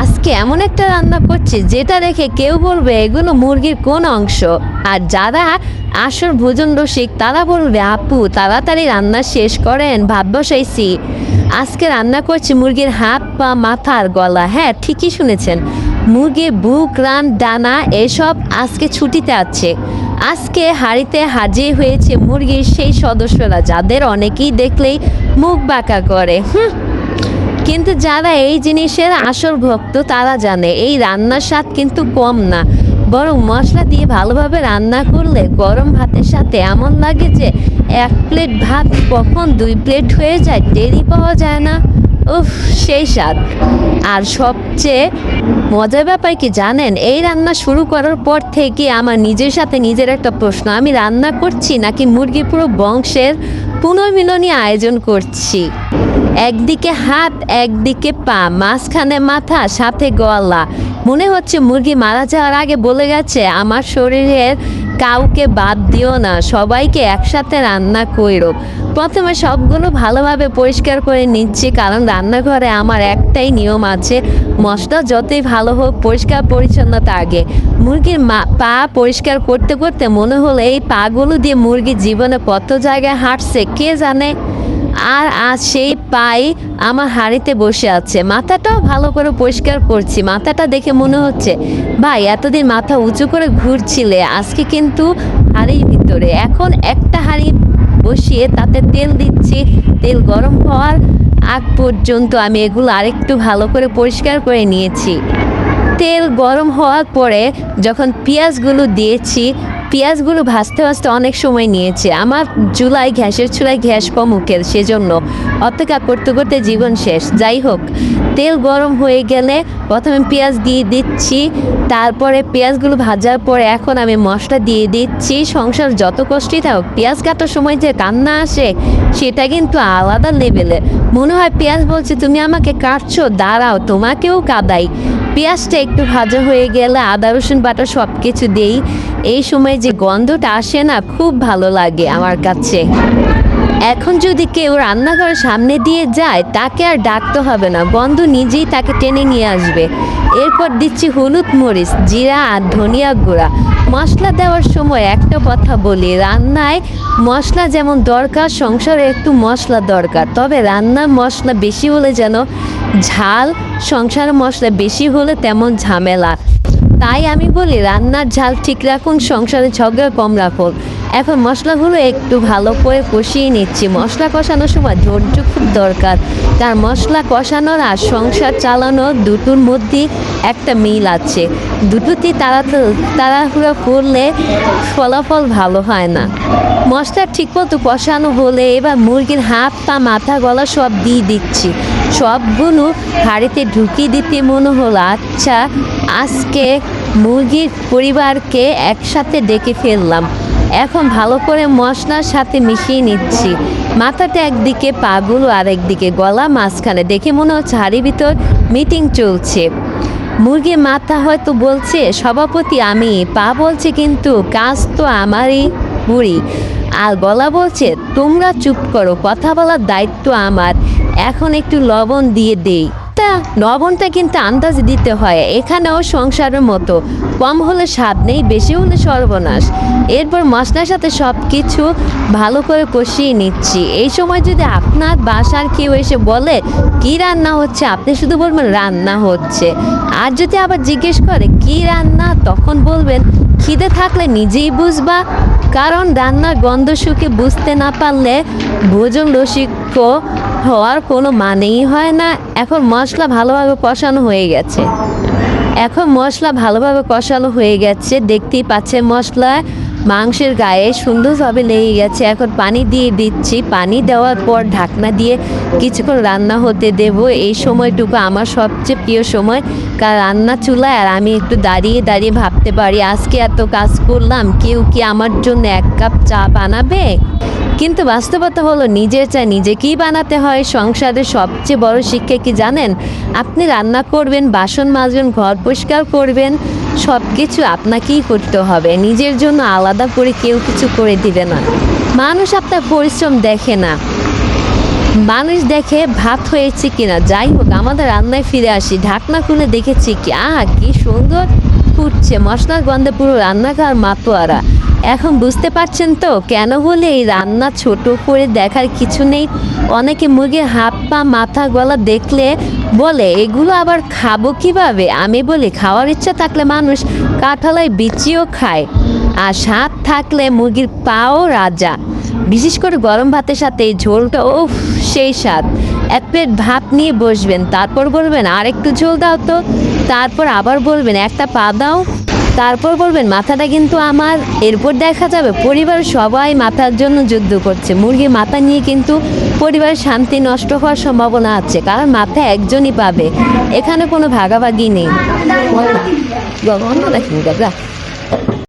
আজকে এমন একটা রান্না করছি যেটা দেখে কেউ বলবে এগুলো মুরগির কোন অংশ, আর যারা আসল ভোজন রসিক তারা বলবে আপু তাড়াতাড়ি রান্না শেষ করেন, ভাত বসাইছি। আজকে রান্না করছি মুরগির হাত, পা, মাথা আর গলা। হ্যাঁ, ঠিকই শুনেছেন, মুরগির বুক, রান, ডানা এসব আজকে ছুটিতে আছে। আজকে হাঁড়িতে হাজির হয়েছে মুরগির সেই সদস্যরা যাদের অনেকেই দেখলেই মুখ বাঁকা করে। কিন্তু যারা এই জিনিসের আসল ভক্ত তারা জানে এই রান্নার স্বাদ কিন্তু কম না, বরং মশলা দিয়ে ভালোভাবে রান্না করলে গরম ভাতের সাথে এমন লাগে যে এক প্লেট ভাত কখন 2 প্লেট হয়ে যায় টেরই পাওয়া যায় না। উফ, সেই স্বাদ। আর সবচেয়ে মজার ব্যাপার কি জানেন, এই রান্না শুরু করার পর থেকে আমার নিজের সাথে নিজের একটা প্রশ্ন, আমি রান্না করছি নাকি মুরগি পুরো বংশের পুনর্মিলনী আয়োজন করছি। একদিকে হাত, একদিকে পা, মাঝখানে মাথা, সাথে গলা। মনে হচ্ছে মুরগি মারা যাওয়ার আগে বলে গেছে আমার শরীরের কাউকে বাদ দিও না, সবাইকে একসাথে রান্না কইরো। প্রথমে সবগুলো ভালোভাবে পরিষ্কার করে নিচ্ছি, কারণ রান্নাঘরে আমার একটাই নিয়ম আছে, মশলা যতই ভালো হোক পরিষ্কার পরিচ্ছন্নতা আগে। মুরগির পা পরিষ্কার করতে করতে মনে হলো এই পাগুলো দিয়ে মুরগির জীবনে কত জায়গায় হাঁটছে কে জানে। আর আজ সেই পাই আমার হাঁড়িতে বসে আছে। মাথাটাও ভালো করে পরিষ্কার করছি, মাথাটা দেখে মনে হচ্ছে ভাই এতদিন মাথা উঁচু করে ঘুরছিলে, আজকে কিন্তু হাঁড়ির ভিতরে। এখন একটা হাঁড়ি বসিয়ে তাতে তেল দিচ্ছি, তেল গরম হওয়ার আগ পর্যন্ত আমি এগুলো আরেকটু ভালো করে পরিষ্কার করে নিয়েছি। তেল গরম হওয়ার পরে যখন পেঁয়াজগুলো দিয়েছি, পেঁয়াজগুলো ভাজতে ভাজতে অনেক সময় নিয়েছে। আমার গ্যাসের চুলায় গ্যাস কম উঠে, সেজন্য অপেক্ষা করতে করতে জীবন শেষ। যাই হোক, তেল গরম হয়ে গেলে প্রথমে পেঁয়াজ দিয়ে দিচ্ছি, তারপরে পেঁয়াজগুলো ভাজার পরে এখন আমি মশলা দিয়ে দিচ্ছি। সংসার যত কষ্টই থাকুক, পেঁয়াজ কাটার সময় যে কান্না আসে সেটা কিন্তু আলাদা লেভেলে। মনে হয় পেঁয়াজ বলছে তুমি আমাকে কাটছো, দাঁড়াও তোমাকেও কাদাই। পেঁয়াজটা একটু ভাজা হয়ে গেলে আদা রসুন বাটা সব কিছু দেই। এই সময় যে গন্ধটা আসে না, খুব ভালো লাগে আমার কাছে। এখন যদি কেউ রান্নাঘরের সামনে দিয়ে যায় তাকে আর ডাকতে হবে না, গন্ধ নিজেই তাকে টেনে নিয়ে আসবে। এরপর দিচ্ছি হলুদ, মরিচ, জিরা আর ধনিয়া গুঁড়া। মশলা দেওয়ার সময় একটা কথা বলি, রান্নায় মশলা যেমন দরকার সংসারে একটু মশলা দরকার, তবে রান্নার মশলা বেশি হলে যেন ঝাল, সংসারের মশলা বেশি হলে তেমন ঝামেলা। তাই আমি বলি রান্নার ঝাল ঠিক রাখুন, সংসারে ঝগড়া কম রাখুন। এখন মশলাগুলো একটু ভালো করে কষিয়ে নিচ্ছি। মশলা কষানোর সময় ধৈর্য খুব দরকার, তার মশলা কষানোর আর সংসার চালানোর দুটোর মধ্যে একটা মিল আছে। দুটোতেই তাড়াহুড়ো করলে ফলাফল ভালো হয় না। মশলা ঠিকমতো কষানো হলে এবার মুরগির হাত, পা, মাথা, গলা সব দিয়ে দিচ্ছি। সবগুলো হাঁড়িতে ঢুকিয়ে দিতে মনে হলো আচ্ছা আজকে মুরগির পরিবারকে একসাথে ডেকে ফেললাম। এখন ভালো করে মশলার সাথে মিশিয়ে নিচ্ছি। মাথাটা একদিকে, পাগুলো আরেকদিকে, গলা মাঝখানে। দেখে মনে হচ্ছে হাঁড়ির ভিতর মিটিং চলছে। মুরগির মাথা হয়তো বলছে সভাপতি আমি, পা বলছে কিন্তু কাজ তো আমারই বুড়ি, আর গলা বলছে তোমরা চুপ করো, কথা বলার দায়িত্ব আমার। এখন একটু লবণ দিয়ে দেই। লবণটা কিন্তু আন্দাজ দিতে হয়, এখানেও সংসারের মতো, কম হলে স্বাদ নেই, বেশি হলে সর্বনাশ। এরপর মশলার সাথে সব কিছু ভালো করে কষিয়ে নিচ্ছি। এই সময় যদি আপনার বাসার কেউ এসে বলে কি রান্না হচ্ছে, আপনি শুধু বলবেন রান্না হচ্ছে। আর যদি আবার জিজ্ঞেস করে কি রান্না, তখন বলবেন খিদে থাকলে নিজেই বুঝবা, কারণ রান্নার গন্ধ শুকে বুঝতে না পারলে ভোজন রসিক হওয়ার কোনো মানেই হয় না। এখন মশলা ভালোভাবে কষানো হয়ে গেছে, দেখতেই পাচ্ছেন মশলা মাংসের গায়ে সুন্দরভাবে লেগে গেছে। এখন পানি দিয়ে দিচ্ছি, পানি দেওয়ার পর ঢাকনা দিয়ে কিছুক্ষণ রান্না হতে দেব। এই সময়টুকু আমার সবচেয়ে প্রিয় সময়, কারণ রান্না চুলায় আর আমি একটু দাঁড়িয়ে দাঁড়িয়ে ভাবতে পারি আজকে এত কাজ করলাম, কেউ কি আমার জন্য 1 কাপ চা বানাবে? কিন্তু বাস্তবতা হলো নিজের চা নিজেকেই বানাতে হয়। সংসারের সবচেয়ে বড় শিক্ষা কি জানেন? আপনি রান্না করবেন, বাসন মাজবেন, ঘর পরিষ্কার করবেন, সব কিছু আপনাকেই করতে হবে। নিজের জন্য আলাদা করে কেউ কিছু করে দিবে না। মানুষ আপনার পরিশ্রম দেখে না, মানুষ দেখে ভাত হয়েছে কিনা। যাই হোক, আমাদের রান্নায় ফিরে আসি। ঢাকনা খুলে দেখেছি কি সুন্দর ফুটছে, মশলার গন্ধে পুরো রান্নাঘর মাতোয়ারা। এখন বুঝতে পারছেন তো কেন বলে এই রান্না ছোট করে দেখার কিছু নেই। অনেকে মুরগির হাত পা মাথা গলা দেখলে বলে এগুলো আবার খাবো কিভাবে। আমি বলি খাওয়ার ইচ্ছা থাকলে মানুষ কাঁঠালের বিচিও খায়, আর স্বাদ থাকলে মুরগির পাও রাজা। বিশেষ করে গরম ভাতের সাথে এই ঝোলটা সেই স্বাদ। এক প্লেট ভাত নিয়ে বসবেন, তারপর বলবেন আর একটু ঝোল দাও তো, তারপর আবার বলবেন একটা পা দাও, তারপর বলবেন মাথাটা কিন্তু আমার। এরপর দেখা যাবে পরিবার সবাই মাথার জন্য যুদ্ধ করছে। মুরগির মাথা নিয়ে কিন্তু পরিবারের শান্তি নষ্ট হওয়ার সম্ভাবনা আছে, কারণ মাথা একজনই পাবে, এখানে কোনো ভাগাভাগি নেই।